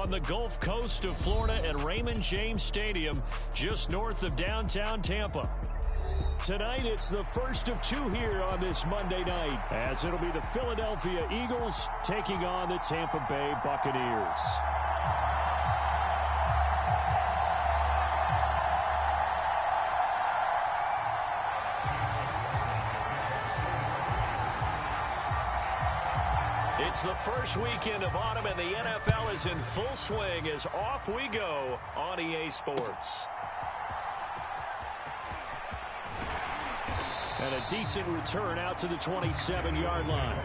on the Gulf Coast of Florida at Raymond James Stadium, just north of downtown Tampa. Tonight, it's the first of two here on this Monday night, as it'll be the Philadelphia Eagles taking on the Tampa Bay Buccaneers. It's the first weekend of autumn, and the NFL is in full swing as off we go on EA Sports. And a decent return out to the 27-yard line.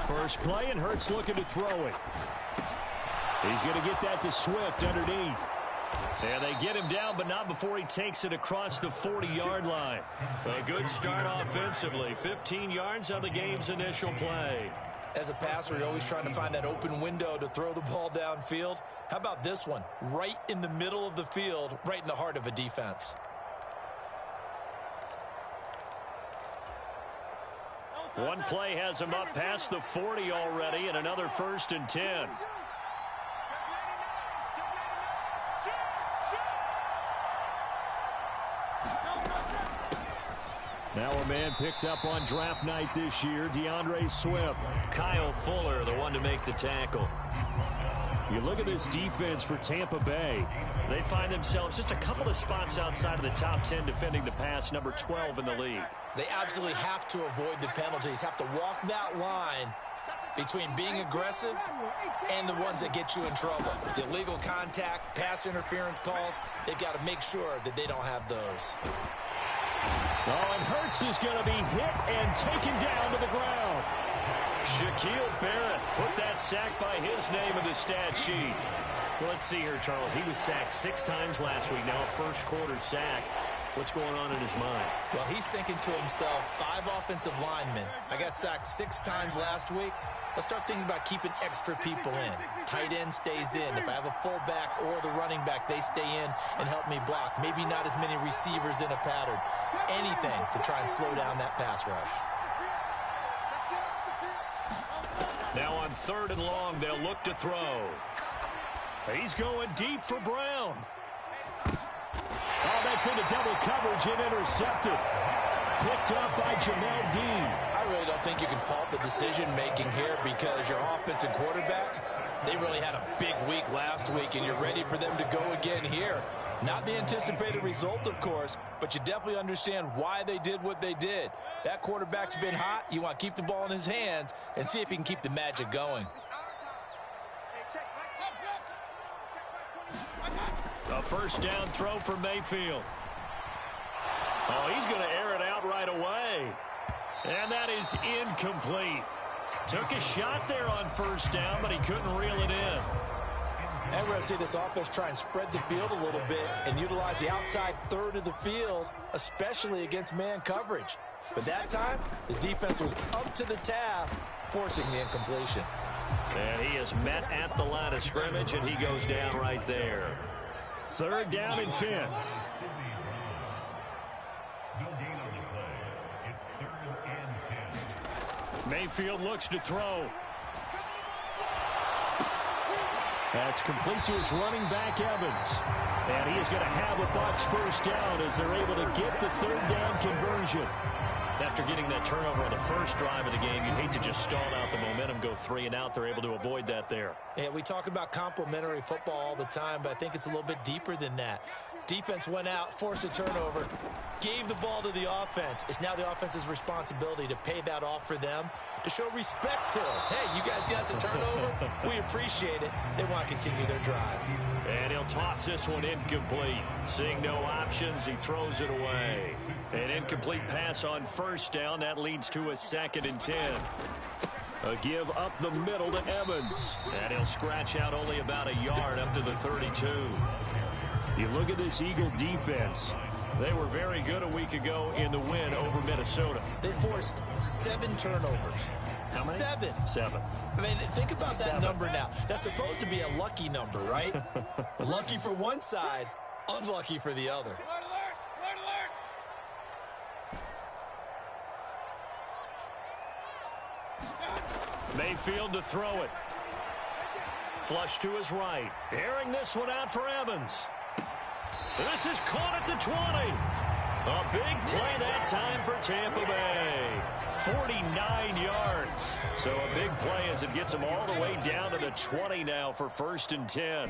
First play, and Hurts looking to throw it. He's going to get that to Swift underneath. And they get him down, but not before he takes it across the 40-yard line. A good start offensively. 15 yards on the game's initial play. As a passer, you're always trying to find that open window to throw the ball downfield. How about this one? Right in the middle of the field, right in the heart of a defense. One play has him up past the 40 already, and another 1st and 10. Now a man picked up on draft night this year, DeAndre Swift. Kyle Fuller, the one to make the tackle. You look at this defense for Tampa Bay. They find themselves just a couple of spots outside of the top 10 defending the pass, number 12 in the league. They absolutely have to avoid the penalties, have to walk that line between being aggressive and the ones that get you in trouble. The illegal contact, pass interference calls, they've got to make sure that they don't have those. Oh, and Hurts is going to be hit and taken down to the ground. Shaquille Barrett put that sack by his name in the stat sheet. Let's see here, Charles. He was sacked 6 times last week. Now a first-quarter sack. What's going on in his mind? Well, he's thinking to himself, 5 offensive linemen. I got sacked 6 times last week. Let's start thinking about keeping extra people in. Tight end stays in. If I have a fullback or the running back, they stay in and help me block. Maybe not as many receivers in a pattern. Anything to try and slow down that pass rush. Now on 3rd and long, they'll look to throw. He's going deep for Brown. Oh, that's into double coverage and intercepted. Picked up by Jamel Dean. I really don't think you can fault the decision-making here because your offensive quarterback, they really had a big week last week, and you're ready for them to go again here. Not the anticipated result, of course, but you definitely understand why they did what they did. That quarterback's been hot. You want to keep the ball in his hands and see if he can keep the magic going. A first down throw for Mayfield. Oh, he's going to air it out right away. And that is incomplete. Took a shot there on 1st down, but he couldn't reel it in. And we're going to see this offense try and spread the field a little bit and utilize the outside 3rd of the field, especially against man coverage. But that time, the defense was up to the task, forcing the incompletion. And he is met at the line of scrimmage, and he goes down right there. 3rd down and 10. Mayfield looks to throw. That's complete to his running back, Evans. And he is going to have a Bucs 1st down as they're able to get the 3rd down conversion. After getting that turnover on the first drive of the game, you'd hate to just stall out the momentum, go 3 and out. They're able to avoid that there. Yeah, we talk about complementary football all the time, but I think it's a little bit deeper than that. Defense went out, forced a turnover, gave the ball to the offense. It's now the offense's responsibility to pay that off for them, to show respect to them. Hey, you guys got the turnover. We appreciate it. They want to continue their drive. And he'll toss this one incomplete. Seeing no options, he throws it away. An incomplete pass on 1st down. That leads to a 2nd and 10. A give up the middle to Evans. And he'll scratch out only about a yard up to the 32. You look at this Eagle defense. They were very good a week ago in the win over Minnesota. They forced 7 turnovers. How many? 7. I mean, think about that number now. That's supposed to be a lucky number, right? Lucky for one side, unlucky for the other. Mayfield to throw it. Flush to his right. Airing this one out for Evans. This is caught at the 20. A big play that time for Tampa Bay. 49 yards. So a big play as it gets them all the way down to the 20 now for 1st and 10.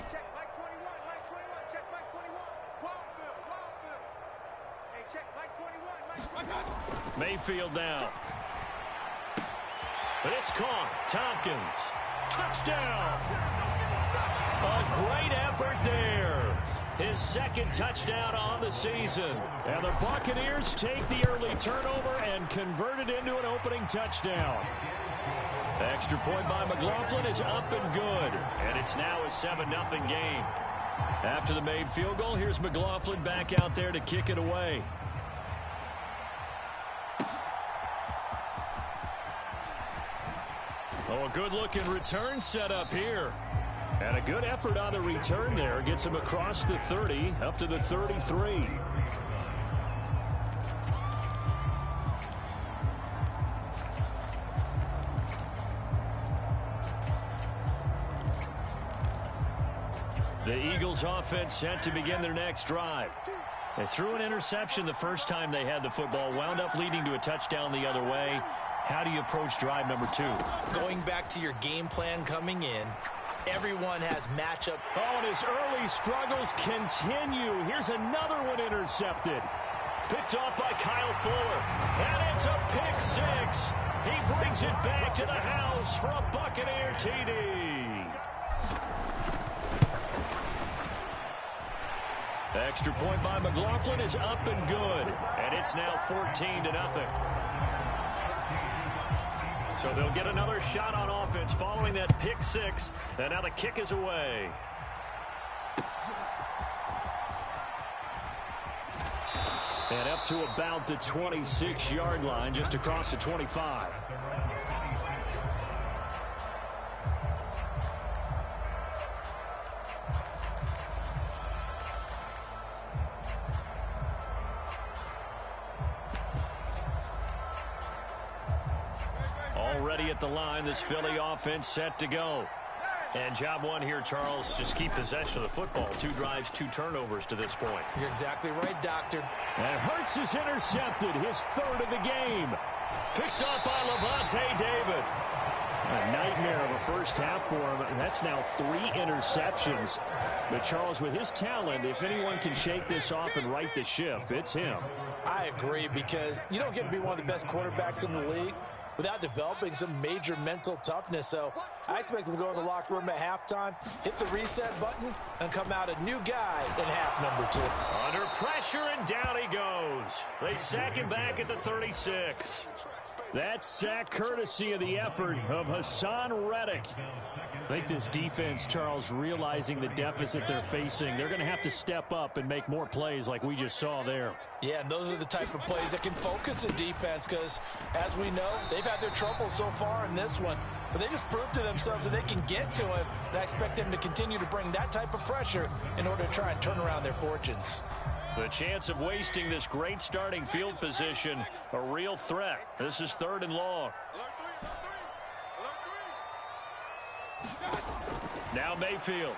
Mayfield now. But it's caught. Tompkins. Touchdown. A great effort there. His 2nd touchdown on the season. And the Buccaneers take the early turnover and convert it into an opening touchdown. Extra point by McLaughlin is up and good. And it's now a 7-0 game. After the made field goal, here's McLaughlin back out there to kick it away. Oh, a good-looking return set up here. And a good effort on the return there. Gets him across the 30, up to the 33. The Eagles offense set to begin their next drive. They threw an interception the first time they had the football, wound up leading to a touchdown the other way. How do you approach drive number 2? Going back to your game plan coming in, everyone has matchup. Oh, and his early struggles continue. Here's another one intercepted. Picked off by Kyle Fuller. And it's a pick 6. He brings it back to the house for a Buccaneer TD. Extra point by McLaughlin is up and good. And it's now 14-0. So they'll get another shot on offense following that pick 6. And now the kick is away. And up to about the 26-yard line, just across the 25. Already at the line, this Philly offense set to go. And job one here, Charles, just keep possession of the football. 2 drives, 2 turnovers to this point. You're exactly right, Doctor. And Hurts is intercepted, his 3rd of the game. Picked up by Levante David. A nightmare of a first half for him. That's now 3 interceptions. But Charles, with his talent, if anyone can shake this off and right the ship, it's him. I agree, because you don't get to be one of the best quarterbacks in the league without developing some major mental toughness. So I expect him to go in the locker room at halftime, hit the reset button, and come out a new guy in half number 2. Under pressure, and down he goes. They sack him back at the 36. That sack courtesy of the effort of Hassan Reddick. I think this defense, Charles, realizing the deficit they're facing, they're going to have to step up and make more plays like we just saw there. Yeah, and those are the type of plays that can focus a defense because, as we know, they've had their trouble so far in this one. But they just proved to themselves that they can get to him. And I expect them to continue to bring that type of pressure in order to try and turn around their fortunes. The chance of wasting this great starting field position, a real threat. This is 3rd and long. Now Mayfield.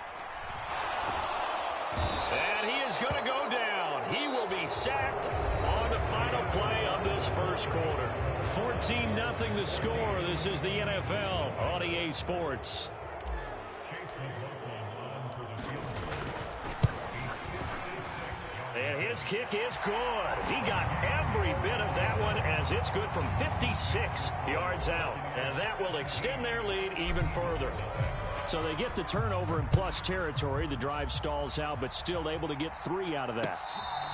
And he is going to go down. He will be sacked on the final play of this first quarter. 14-0 the score. This is the NFL on EA Sports. And his kick is good. He got every bit of that one as it's good from 56 yards out. And that will extend their lead even further. So they get the turnover in plus territory. The drive stalls out, but still able to get 3 out of that.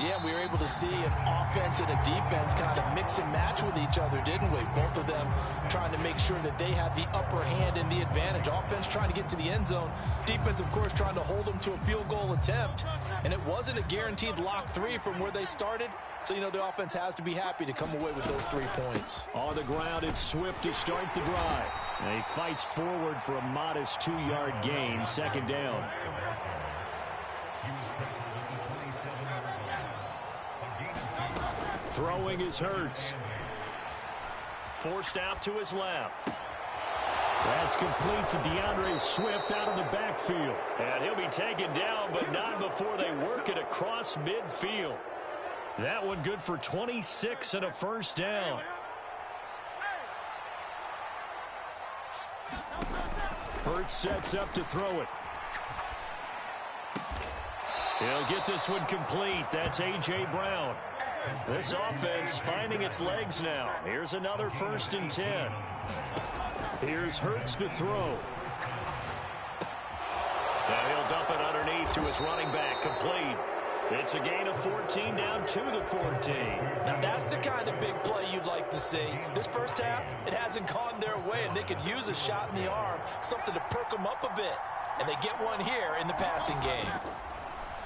Yeah, we were able to see an offense and a defense kind of mix and match with each other, didn't we? Both of them trying to make sure that they had the upper hand and the advantage. Offense trying to get to the end zone. Defense, of course, trying to hold them to a field goal attempt. And it wasn't a guaranteed lock 3 from where they started. So, you know, the offense has to be happy to come away with those 3 points. On the ground, it's Swift to start the drive. And he fights forward for a modest 2-yard gain, second down. Throwing is Hurts. Forced out to his left. That's complete to DeAndre Swift out of the backfield. And he'll be taken down, but not before they work it across midfield. That one good for 26 and a first down. Hurts sets up to throw it. He'll get this one complete. That's A.J. Brown. This offense finding its legs now. Here's another 1st and 10. Here's Hurts to throw. Now he'll dump it underneath to his running back, complete. It's a gain of 14, down 2 to 14. Now that's the kind of big play you'd like to see. This first half, it hasn't gone their way, and they could use a shot in the arm, something to perk them up a bit. And they get one here in the passing game.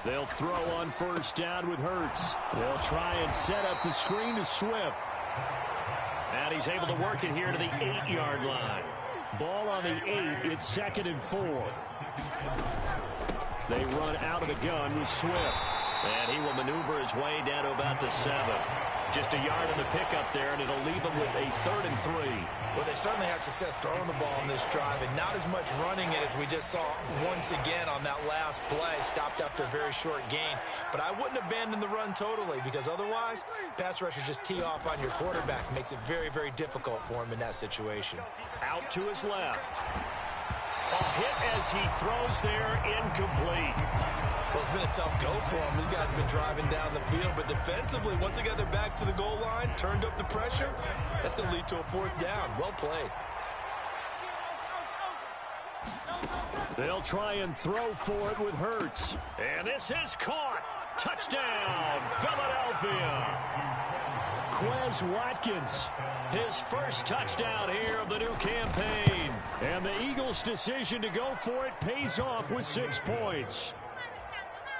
They'll throw on 1st down with Hurts. They'll try and set up the screen to Swift. And he's able to work it here to the 8-yard line. Ball on the 8. It's 2nd and 4. They run out of the gun with Swift. And he will maneuver his way down to about the 7. Just a yard on the pickup there, and it'll leave him with a 3rd and 3. Well, they certainly had success throwing the ball in this drive, and not as much running it as we just saw once again on that last play. Stopped after a very short gain. But I wouldn't abandon the run totally, because otherwise, pass rushers just tee off on your quarterback. Makes it very, very difficult for him in that situation. Out to his left. A hit as he throws there, incomplete. Well, it's been a tough go for him. These guys have been driving down the field, but defensively, once they got their backs to the goal line, turned up the pressure, that's going to lead to a 4th down. Well played. They'll try and throw for it with Hurts. And this is caught. Touchdown, Philadelphia. Quez Watkins, his first touchdown here of the new campaign. And the Eagles' decision to go for it pays off with 6 points.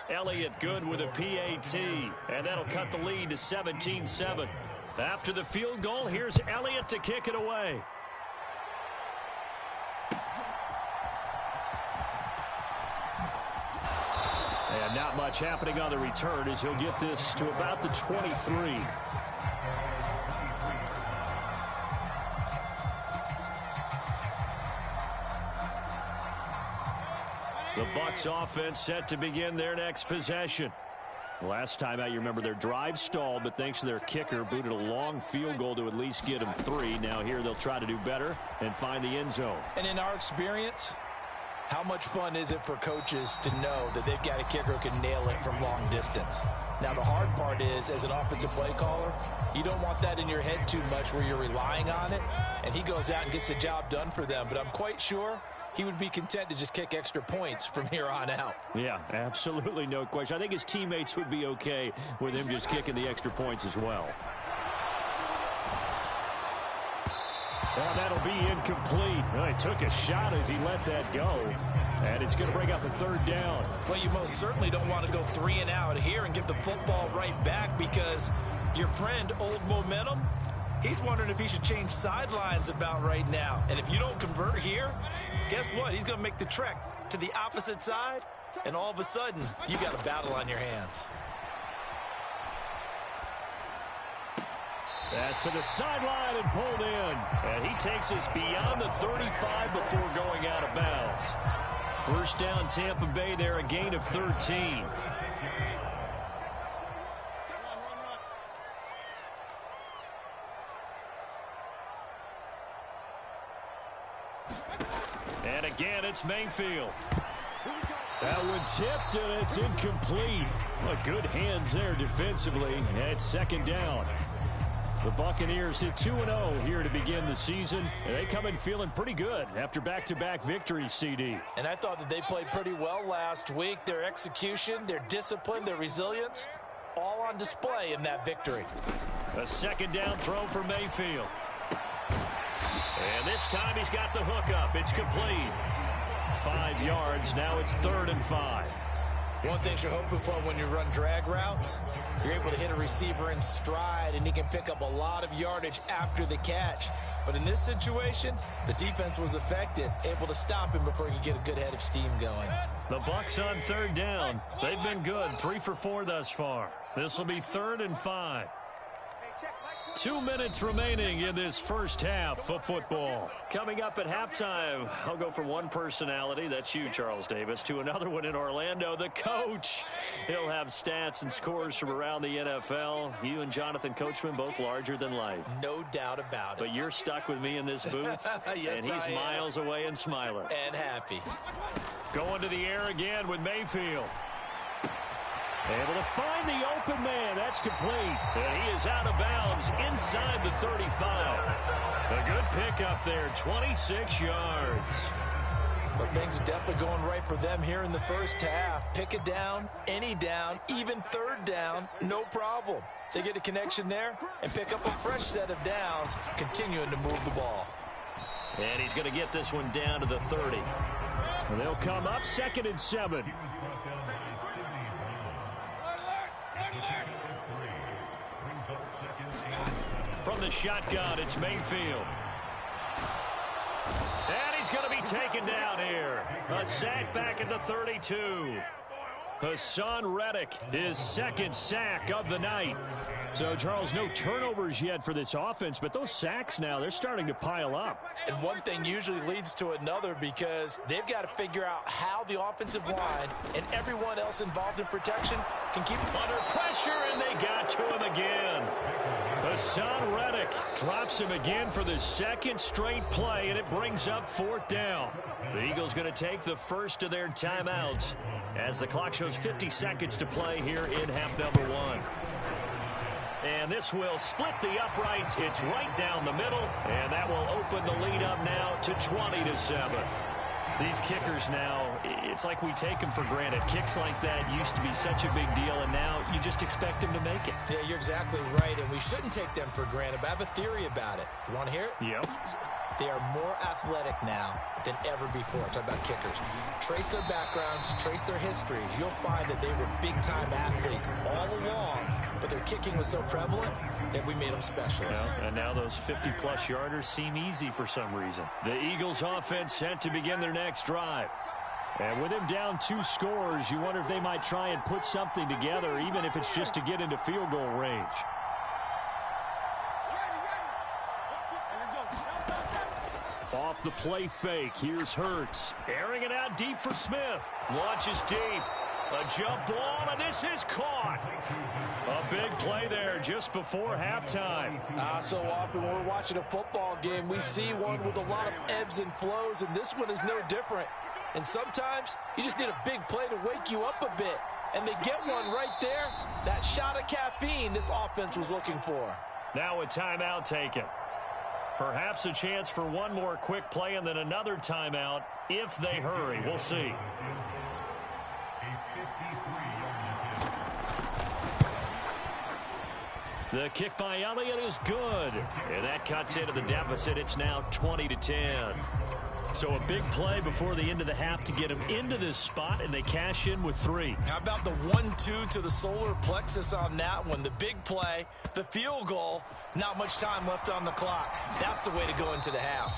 Elliott good with a PAT, and that'll cut the lead to 17-7. After the field goal, here's Elliott to kick it away. And not much happening on the return as he'll get this to about the 23. The Bucs offense set to begin their next possession. Last time out, you remember their drive stalled, but thanks to their kicker, booted a long field goal to at least get them 3. Now here they'll try to do better and find the end zone. And in our experience, how much fun is it for coaches to know that they've got a kicker who can nail it from long distance? Now the hard part is, as an offensive play caller, you don't want that in your head too much where you're relying on it, and he goes out and gets the job done for them. But I'm quite sure he would be content to just kick extra points from here on out. Yeah, absolutely no question. I think his teammates would be okay with him just kicking the extra points as well. Well, that'll be incomplete. Well, he took a shot as he let that go. And it's going to bring up a 3rd down. Well, you most certainly don't want to go 3 and out here and give the football right back, because your friend, Old Momentum, he's wondering if he should change sidelines about right now. And if you don't convert here, guess what? He's going to make the trek to the opposite side, and all of a sudden, you got a battle on your hands. That's to the sideline and pulled in. And he takes us beyond the 35 before going out of bounds. 1st down, Tampa Bay there, a gain of 13. And again, it's Mayfield. That one tipped, and it's incomplete. Well, good hands there defensively. It's 2nd down. The Buccaneers hit 2-0 here to begin the season, and they come in feeling pretty good after back-to-back victories, CD. And I thought that they played pretty well last week. Their execution, their discipline, their resilience, all on display in that victory. A 2nd down throw for Mayfield. And this time he's got the hook up. It's complete. 5 yards. Now it's 3rd and 5. One thing you're hoping for when you run drag routes, you're able to hit a receiver in stride, and he can pick up a lot of yardage after the catch. But in this situation, the defense was effective, able to stop him before he could get a good head of steam going. The Bucs on third down. They've been good, 3 for 4 thus far. This will be 3rd and 5. 2 minutes remaining in this first half of football. Coming up at halftime, I'll go from one personality, that's you, Charles Davis, to another one in Orlando, the coach. He'll have stats and scores from around the NFL. You and Jonathan Coachman, both larger than life. No doubt about it. But you're stuck with me in this booth, Yes, and he's miles away and smiling. And happy. Going to the air again with Mayfield. Able to find the open man. That's complete. And he is out of bounds inside the 35. A good pickup there, 26 yards. But things are definitely going right for them here in the first half. Pick a down, any down, even third down, no problem. They get a connection there and pick up a fresh set of downs, continuing to move the ball. And he's going to get this one down to the 30. And they'll come up 2nd and 7. From the shotgun, it's Mayfield. And he's going to be taken down here. A sack back at the 32. Hassan Reddick, his 2nd sack of the night. So, Charles, no turnovers yet for this offense, but those sacks now, they're starting to pile up. And one thing usually leads to another because they've got to figure out how the offensive line and everyone else involved in protection can keep under pressure, and they got to him again. Hassan Reddick drops him again for the 2nd straight play, and it brings up 4th down. The Eagles going to take the first of their timeouts as the clock shows 50 seconds to play here in half number 1. And this will split the uprights. It's right down the middle, and that will open the lead up now to 20-7. These kickers now, it's like we take them for granted. Kicks like that used to be such a big deal, and now you just expect them to make it. Yeah, you're exactly right, and we shouldn't take them for granted, but I have a theory about it. You want to hear it? Yep. They are more athletic now than ever before. Talk about kickers. Trace their backgrounds, trace their histories. You'll find that they were big-time athletes all along, but their kicking was so prevalent that we made them specialists. Well, and now those 50-plus yarders seem easy for some reason. The Eagles offense set to begin their next drive. And with him down 2 scores, you wonder if they might try and put something together, even if it's just to get into field goal range. Off the play fake, here's Hurts. Airing it out deep for Smith. Launches deep. A jump ball, and this is caught. A big play there just before halftime. So often when we're watching a football game, we see one with a lot of ebbs and flows, and this one is no different. And sometimes you just need a big play to wake you up a bit. And they get one right there. That shot of caffeine this offense was looking for. Now a timeout taken. Perhaps a chance for one more quick play and then another timeout if they hurry. We'll see. The kick by Elliott is good. And that cuts into the deficit. It's now 20-10. So a big play before the end of the half to get them into this spot, and they cash in with 3. How about the 1-2 to the solar plexus on that one? The big play, the field goal, not much time left on the clock. That's the way to go into the half.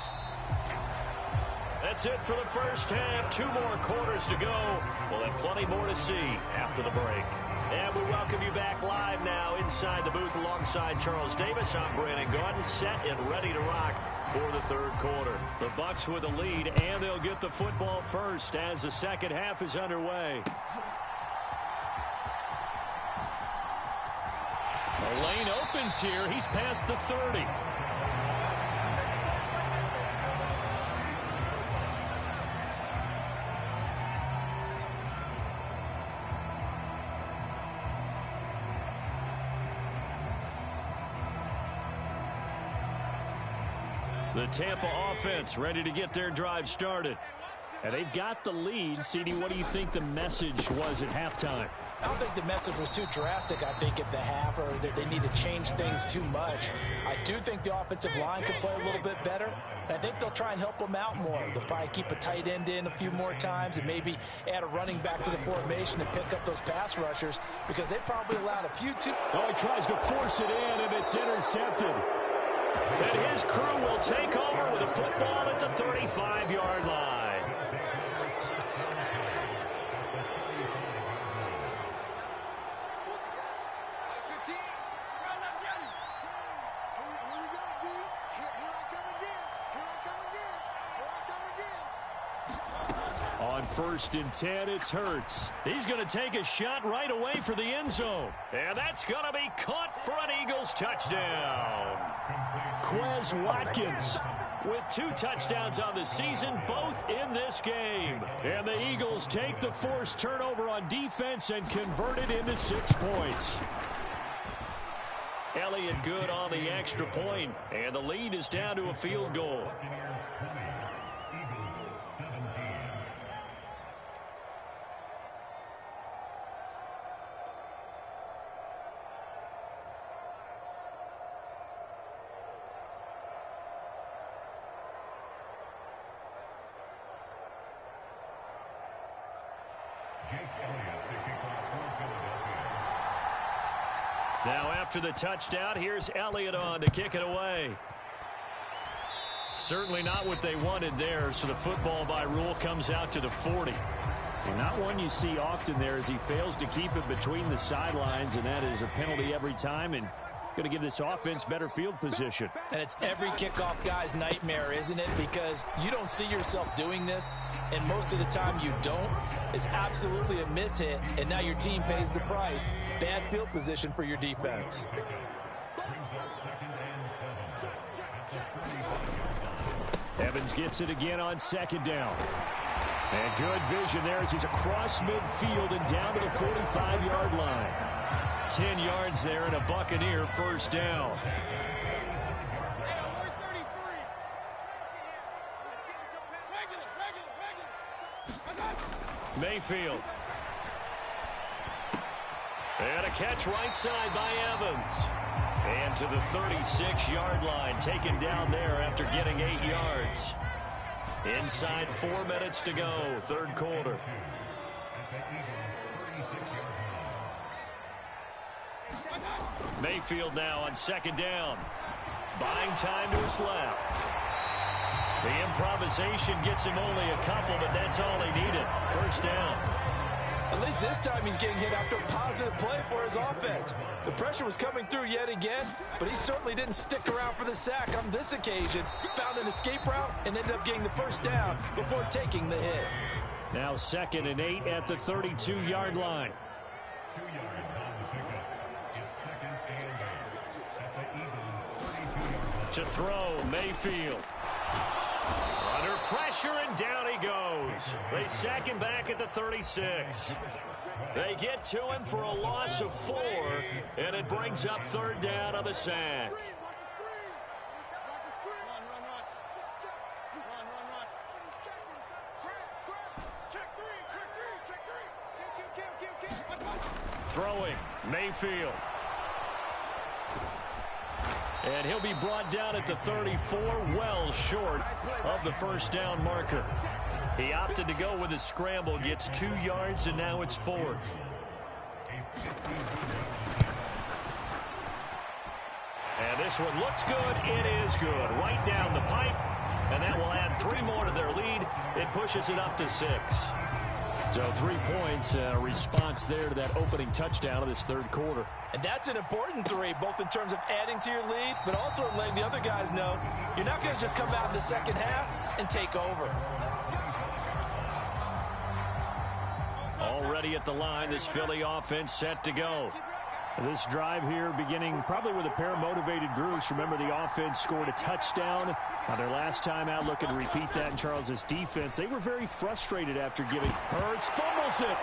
That's it for the first half. 2 more quarters to go. We'll have plenty more to see after the break. And we welcome you back live now inside the booth alongside Charles Davis. I'm Brandon Gaudin, set and ready to rock for the third quarter. The Bucs with a lead, and they'll get the football first as the second half is underway. The lane opens here. He's past the 30. The Tampa offense ready to get their drive started. And they've got the lead. CD, what do you think the message was at halftime? I don't think the message was too drastic, I think, at the half, or that they need to change things too much. I do think the offensive line could play a little bit better. And I think they'll try and help them out more. They'll probably keep a tight end in a few more times and maybe add a running back to the formation and pick up those pass rushers, because they probably allowed a few too. Oh, he tries to force it in, and it's intercepted. And his crew will take over with a football at the 35-yard line. On 1st and 10, it's Hurts. He's going to take a shot right away for the end zone. And that's going to be caught for an Eagles touchdown. Quez Watkins with 2 touchdowns on the season, both in this game. And the Eagles take the forced turnover on defense and convert it into 6 points. Elliott good on the extra point, and the lead is down to a field goal. Now after the touchdown, here's Elliott on to kick it away. Certainly not what they wanted there, so the football by rule comes out to the 40. And not one you see often there, as he fails to keep it between the sidelines, and that is a penalty every time, and going to give this offense better field position. And it's every kickoff guy's nightmare, isn't it? Because you don't see yourself doing this, and most of the time you don't. It's absolutely a mishit, and now your team pays the price. Bad field position for your defense. Evans gets it again on 2nd down. And good vision there as he's across midfield and down to the 45-yard line. 10 yards there and a Buccaneer first down. Mayfield. And a catch right side by Evans. And to the 36-yard line, taken down there after getting 8 yards. Inside 4 minutes to go, 3rd quarter. Mayfield now on 2nd down. Buying time to his left. The improvisation gets him only a couple, but that's all he needed. First down. At least this time he's getting hit after a positive play for his offense. The pressure was coming through yet again, but he certainly didn't stick around for the sack on this occasion. Found an escape route and ended up getting the first down before taking the hit. Now 2nd and 8 at the 32-yard line. To throw, Mayfield. Under pressure, and down he goes. They sack him back at the 36. They get to him for a loss of 4, and it brings up 3rd down on the sack. Throwing, Mayfield. And he'll be brought down at the 34, well short of the first down marker. He opted to go with a scramble, gets 2 yards, and now it's 4th. And this one looks good. It is good. Right down the pipe. And that will add 3 more to their lead. It pushes it up to 6. So 3 points, response there to that opening touchdown of this 3rd quarter. And that's an important 3, both in terms of adding to your lead, but also letting the other guys know you're not going to just come out in the second half and take over. Already at the line, this Philly offense set to go. This drive here beginning probably with a pair of motivated groups. Remember, the offense scored a touchdown on their last time out, looking to repeat that in Charles's defense. They were very frustrated after giving. Hurts fumbles it.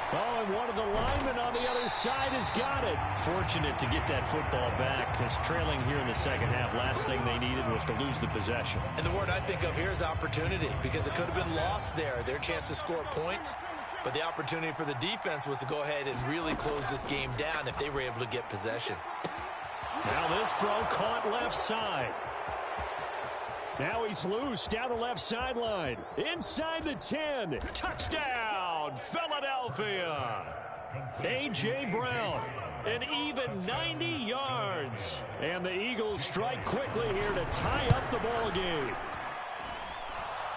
Oh, and one of the linemen on the other side has got it. Fortunate to get that football back. It's trailing here in the second half. Last thing they needed was to lose the possession. And the word I think of here is opportunity, because it could have been lost there. Their chance to score points. But the opportunity for the defense was to go ahead and really close this game down if they were able to get possession. Now this throw caught left side. Now he's loose down the left sideline. Inside the 10. Touchdown, Philadelphia. A.J. Brown, an even 90 yards. And the Eagles strike quickly here to tie up the ball game.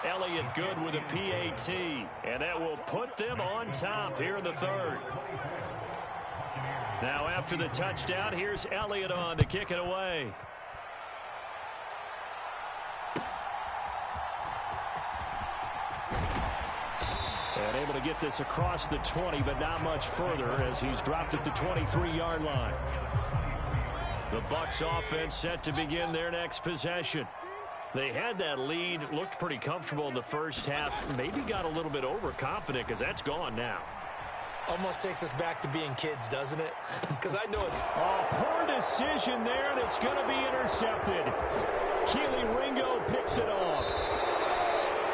Elliott good with a PAT, and that will put them on top here in the third. Now after the touchdown, here's Elliott on to kick it away. And able to get this across the 20, but not much further as he's dropped at the 23-yard line. The Bucs offense set to begin their next possession. They had that lead, looked pretty comfortable in the first half, maybe got a little bit overconfident because that's gone now. Almost takes us back to being kids, doesn't it? Because I know it's... A poor decision there, and it's going to be intercepted. Keely Ringo picks it off.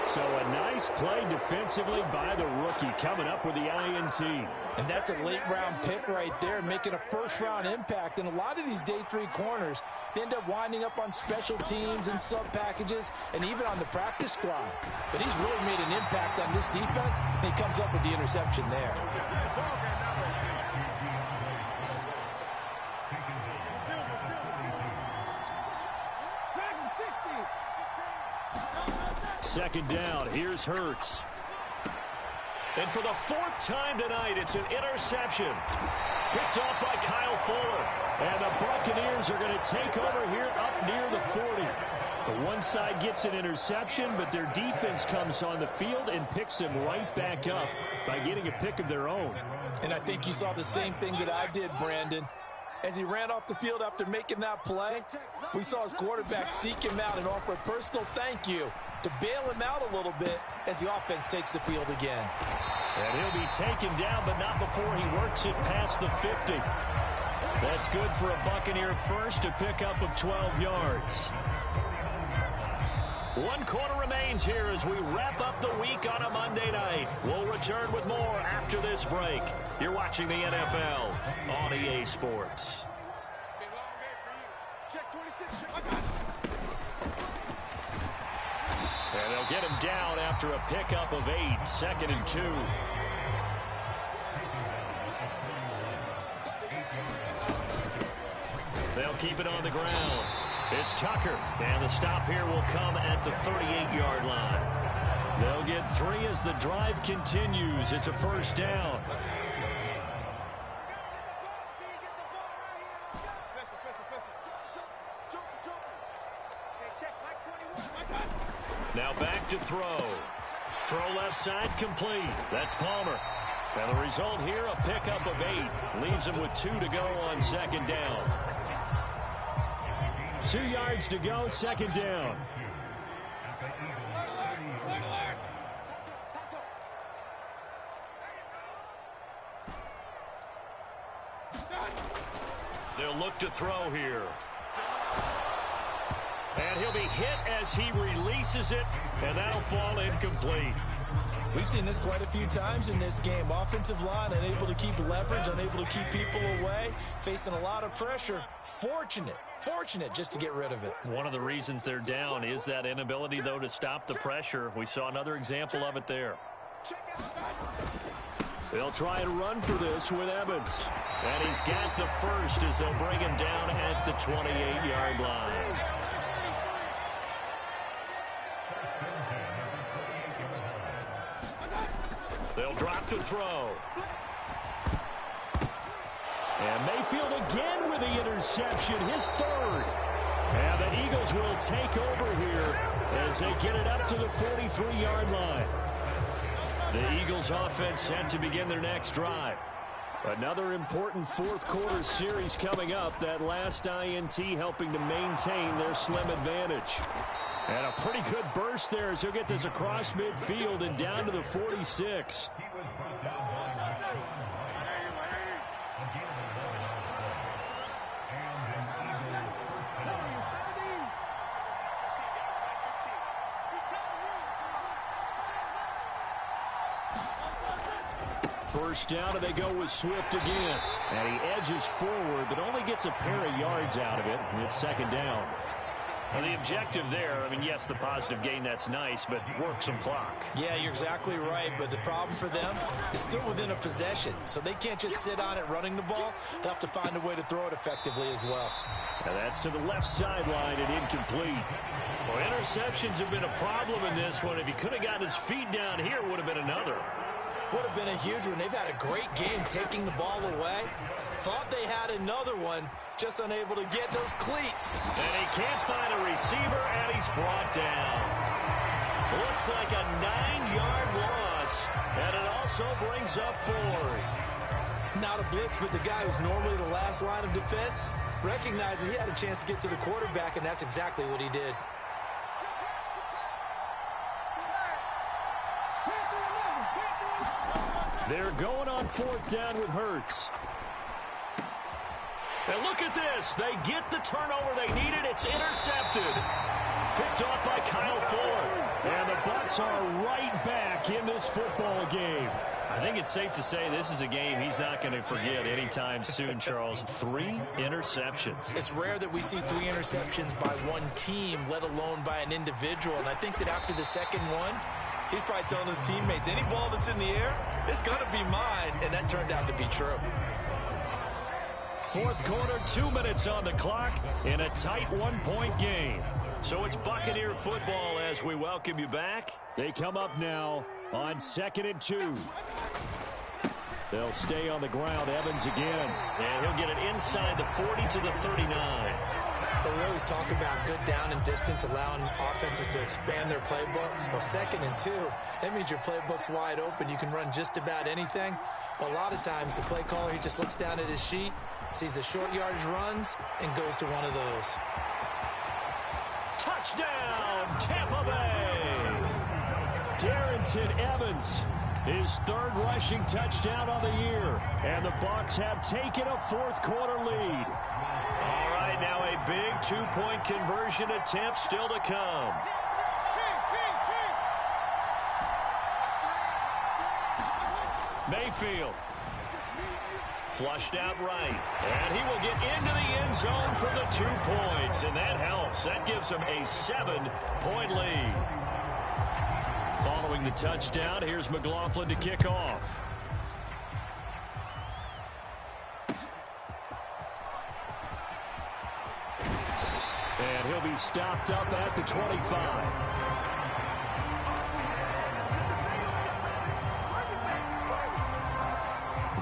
So a nice play defensively by the rookie, coming up with the INT. And that's a late-round pick right there, making a first-round impact. And a lot of these day 3 corners, they end up winding up on special teams and sub-packages and even on the practice squad. But he's really made an impact on this defense, and he comes up with the interception there. Second down, here's Hurts. And for the 4th time tonight, it's an interception. Picked off by Kyle Fuller. And the Buccaneers are going to take over here up near the 40. The one side gets an interception, but their defense comes on the field and picks them right back up by getting a pick of their own. And I think you saw the same thing that I did, Brandon. As he ran off the field after making that play, we saw his quarterback seek him out and offer a personal thank you to bail him out a little bit as the offense takes the field again. And he'll be taken down, but not before he works it past the 50. That's good for a Buccaneer first, a pickup of 12 yards. 1 quarter remains here as we wrap up the week on a Monday night. We'll return with more after this break. You're watching the NFL on EA Sports. And they'll get him down after a pickup of 8, 2nd and 2. They'll keep it on the ground. It's Tucker, and the stop here will come at the 38-yard line. They'll get 3 as the drive continues. It's a first down. Now back to throw. Throw left side complete. That's Palmer. And the result here, a pickup of 8. Leaves him with 2 to go on 2nd down. 2 yards to go, 2nd down. They'll look to throw here. And he'll be hit as he releases it, and that'll fall incomplete. We've seen this quite a few times in this game. Offensive line unable to keep leverage, unable to keep people away, facing a lot of pressure. Fortunate just to get rid of it. One of the reasons they're down is that inability, though, to stop the pressure. We saw another example of it there. They'll try and run for this with Evans. And he's got the first as they'll bring him down at the 28-yard line. They'll drop to throw. And Mayfield again with the interception, his 3rd. And the Eagles will take over here as they get it up to the 43-yard line. The Eagles offense set to begin their next drive. Another important 4th quarter series coming up. That last INT helping to maintain their slim advantage. And a pretty good burst there as he'll get this across midfield and down to the 46. First down, and they go with Swift again. And he edges forward, but only gets a pair of yards out of it. And it's second down. Well, the objective there, I mean, yes, the positive gain, that's nice, but work some clock. Yeah, you're exactly right, but the problem for them is still within a possession, so they can't just sit on it running the ball. They'll have to find a way to throw it effectively as well. And that's to the left sideline and incomplete. Well, interceptions have been a problem in this one. If he could have gotten his feet down here, would have been another. Would have been a huge one. They've had a great game taking the ball away. Thought they had another one, just unable to get those cleats. And he can't find a receiver, and he's brought down. Looks like a 9-yard loss, and it also brings up fourth. Not a blitz, but the guy who's normally the last line of defense recognizes he had a chance to get to the quarterback, and that's exactly what he did. They're going on fourth down with Hurts. And look at this. They get the turnover they needed. It's intercepted. Picked off by Kyle Ford. And the Bucs are right back in this football game. I think it's safe to say this is a game he's not going to forget anytime soon, Charles. 3 interceptions. It's rare that we see 3 interceptions by one team, let alone by an individual. And I think that after the second one, he's probably telling his teammates, any ball that's in the air, it's going to be mine. And that turned out to be true. Fourth quarter, 2 minutes on the clock in a tight 1-point game. So it's Buccaneer football as we welcome you back. They come up now on 2nd and 2. They'll stay on the ground. Evans again. And he'll get it inside the 40 to the 39. But we always talk about good down and distance, allowing offenses to expand their playbook. Well, 2nd and 2, that means your playbook's wide open. You can run just about anything. But a lot of times the play caller, he just looks down at his sheet, sees the short yardage runs, and goes to one of those. Touchdown, Tampa Bay! Darrington Evans, his 3rd rushing touchdown of the year. And the Bucs have taken a fourth quarter lead. All right, now a big 2-point conversion attempt still to come. Mayfield. Flushed out right. And he will get into the end zone for the 2 points. And that helps. That gives him a 7-point lead. Following the touchdown, here's McLaughlin to kick off. And he'll be stopped up at the 25.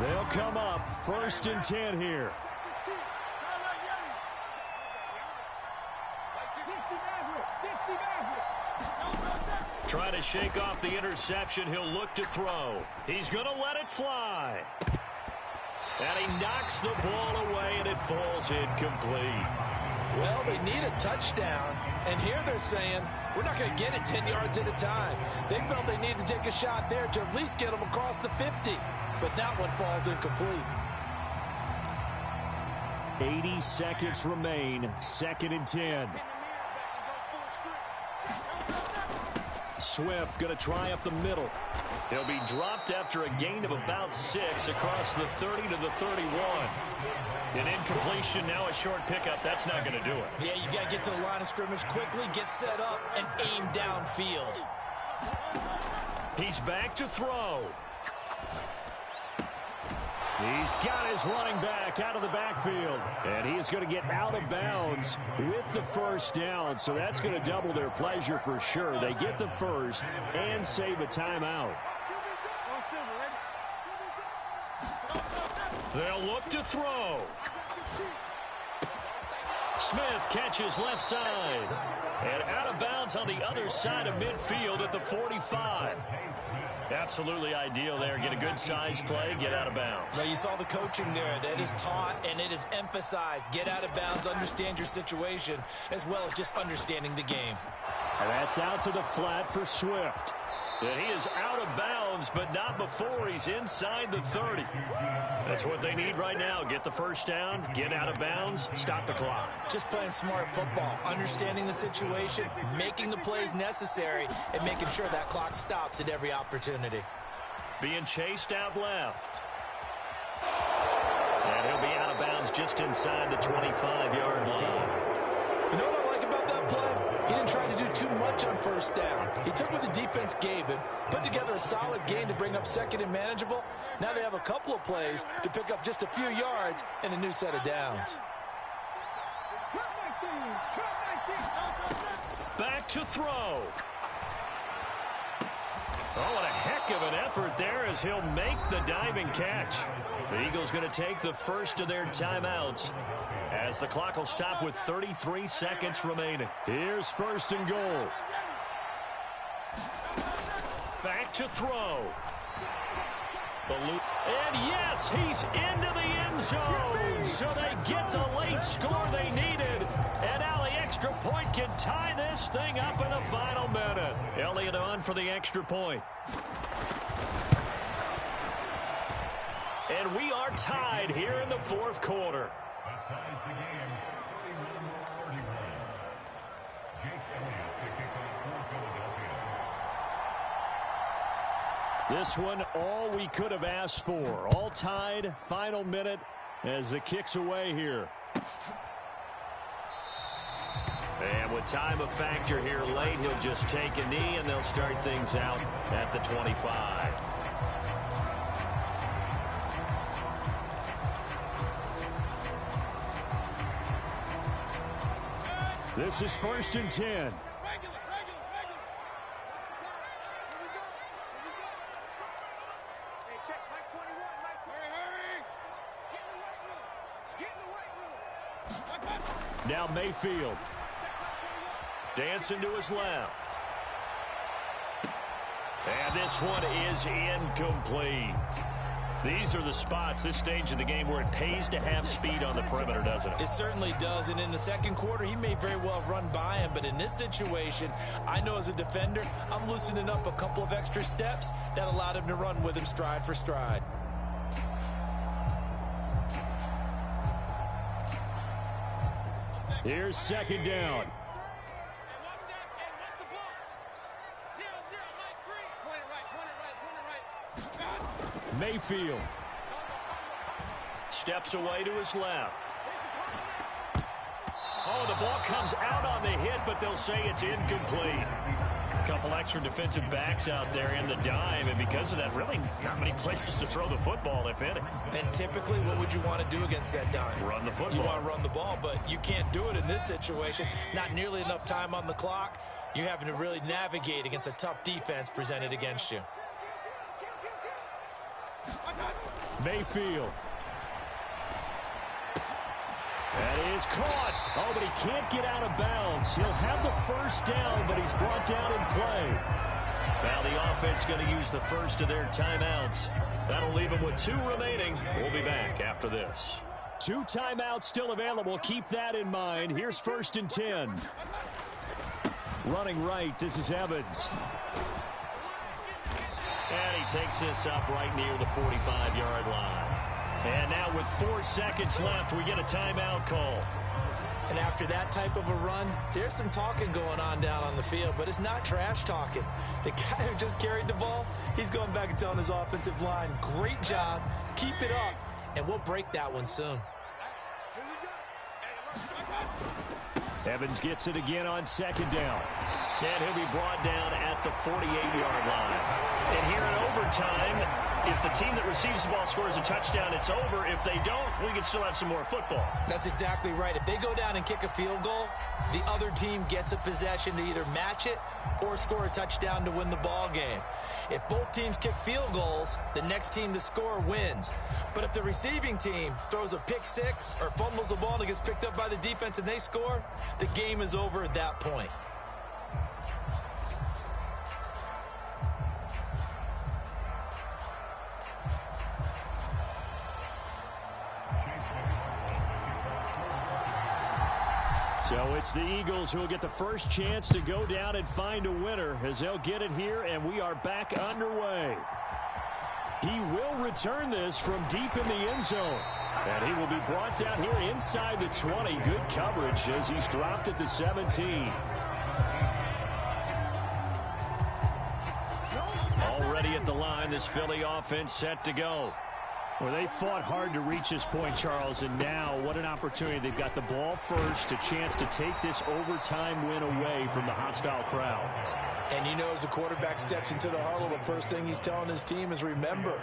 They'll come up 1st and 10 here. Trying to shake off the interception. He'll look to throw. He's going to let it fly. And he knocks the ball away, and it falls incomplete. Well, they need a touchdown, and here they're saying, we're not going to get it 10 yards at a time. They felt they needed to take a shot there to at least get them across the 50, but that one falls incomplete. 80 seconds remain, 2nd and 10. Swift going to try up the middle. He'll be dropped after a gain of about 6 across the 30 to the 31. An incompletion, now a short pickup. That's not going to do it. Yeah, you got to get to the line of scrimmage quickly, get set up, and aim downfield. He's back to throw. He's got his running back out of the backfield. And he is going to get out of bounds with the first down. So that's going to double their pleasure for sure. They get the first and save a timeout. They'll look to throw. Smith catches left side. And out of bounds on the other side of midfield at the 45. Absolutely ideal there. Get a good size play, get out of bounds. Well, you saw the coaching there. That is taught and it is emphasized. Get out of bounds, understand your situation, as well as just understanding the game. And that's out to the flat for Swift. And he is out of bounds, but not before he's inside the 30. That's what they need right now. Get the first down, get out of bounds, stop the clock. Just playing smart football, understanding the situation, making the plays necessary, and making sure that clock stops at every opportunity. Being chased out left. And he'll be out of bounds just inside the 25-yard line. You know what I like about that play? He didn't try to do too much on first down. He took what the defense gave him, put together a solid gain to bring up second and manageable. Now they have a couple of plays to pick up just a few yards and a new set of downs. Back to throw. Oh, what a heck of an effort there as he'll make the diving catch. The Eagles going to take the first of their timeouts as the clock will stop with 33 seconds remaining. Here's first and goal. Back to throw. And yes, he's into the end zone. So they get the late score they needed. And now the extra point can tie this thing up in the final minute. Elliott on for the extra point. And we are tied here in the fourth quarter. This one, all we could have asked for. All tied, final minute as the kick's away here. And with time a factor here late, he'll just take a knee and they'll start things out at the 25. This is first and 10. Now Mayfield. Dancing to his left. And this one is incomplete. These are the spots, this stage of the game, where it pays to have speed on the perimeter, doesn't it? It certainly does, and in the second quarter, he may very well run by him, but in this situation, I know as a defender, I'm loosening up a couple of extra steps that allowed him to run with him stride for stride. Here's second down. Mayfield steps away to his left. Oh, the ball comes out on the hit, but they'll say it's incomplete. A couple extra defensive backs out there in the dime, and because of that, really not many places to throw the football, if any. And typically, what would you want to do against that dime? Run the football. You want to run the ball, but you can't do it in this situation. Not nearly enough time on the clock. You're having to really navigate against a tough defense presented against you. Mayfield. That is caught. Oh, but he can't get out of bounds. He'll have the first down, but he's brought down in play. Now the offense going to use the first of their timeouts. That'll leave them with 2 remaining. We'll be back after this. 2 timeouts still available. Keep that in mind. Here's first and 10. Running right, this is Evans. And he takes this up right near the 45-yard line. And now with 4 seconds left, we get a timeout call. And after that type of a run, there's some talking going on down on the field, but it's not trash talking. The guy who just carried the ball, he's going back and telling his offensive line, great job, keep it up, and we'll break that one soon. Evans gets it again on second down. And he'll be brought down at the 48-yard line. And here in overtime, if the team that receives the ball scores a touchdown, it's over. If they don't, we can still have some more football. That's exactly right. If they go down and kick a field goal, the other team gets a possession to either match it or score a touchdown to win the ball game. If both teams kick field goals, the next team to score wins. But if the receiving team throws a pick six or fumbles the ball and it gets picked up by the defense and they score, the game is over at that point. So it's the Eagles who will get the first chance to go down and find a winner as they'll get it here, and we are back underway. He will return this from deep in the end zone. And he will be brought down here inside the 20. Good coverage as he's dropped at the 17. ready at the line. This Philly offense set to go. Well, they fought hard to reach this point, Charles, and now what an opportunity. They've got the ball first, a chance to take this overtime win away from the hostile crowd. And you know, as the quarterback steps into the huddle, the first thing he's telling his team is, remember,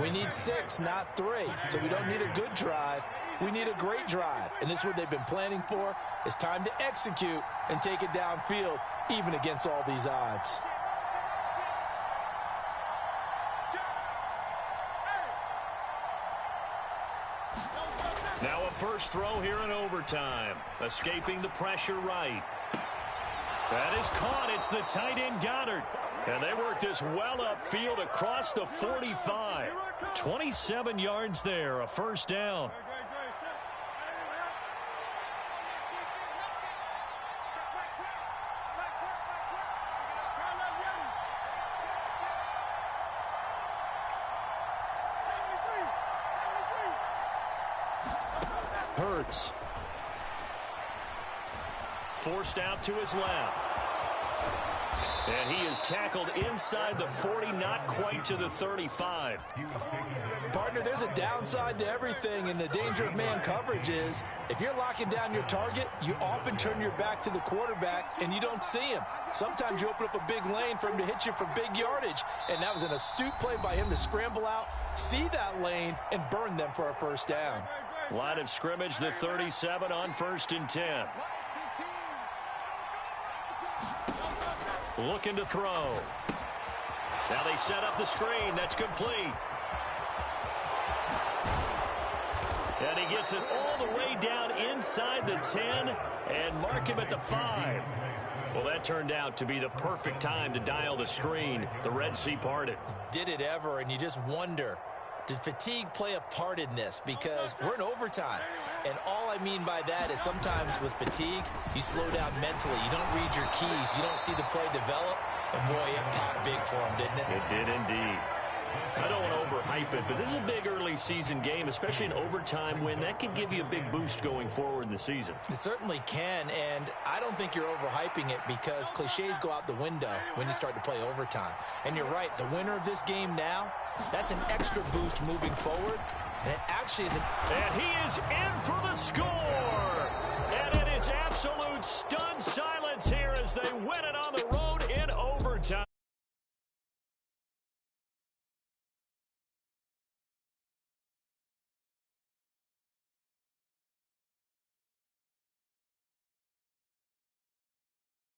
we need 6, not 3. So we don't need a good drive. We need a great drive. And this is what they've been planning for. It's time to execute and take it downfield, even against all these odds. Now a first throw here in overtime. Escaping the pressure right. That is caught. It's the tight end Goddard. And they work this well upfield across the 45. 27 yards there, a first down. Hurts. Forced out to his left. And he is tackled inside the 40, not quite to the 35. Partner, there's a downside to everything, and the danger of man coverage is if you're locking down your target, you often turn your back to the quarterback and you don't see him. Sometimes you open up a big lane for him to hit you for big yardage, and that was an astute play by him to scramble out, see that lane, and burn them for a first down. Line of scrimmage, the 37 on 1st and 10. Looking to throw. Now they set up the screen. That's complete. And he gets it all the way down inside the 10 and mark him at the 5. Well, that turned out to be the perfect time to dial the screen. The Red Sea parted. Did it ever, and you just wonder, did fatigue play a part in this? Because we're in overtime, and all I mean by that is sometimes with fatigue, you slow down mentally. You don't read your keys. You don't see the play develop, and boy, it popped big for him, didn't it? It did indeed. I don't want to overhype it, but this is a big early season game, especially an overtime win. That can give you a big boost going forward in the season. It certainly can, and I don't think you're overhyping it because cliches go out the window when you start to play overtime. And you're right, the winner of this game now, that's an extra boost moving forward, and it actually is And he is in for the score! And it is absolute stunned silence here as they win it on the road in overtime.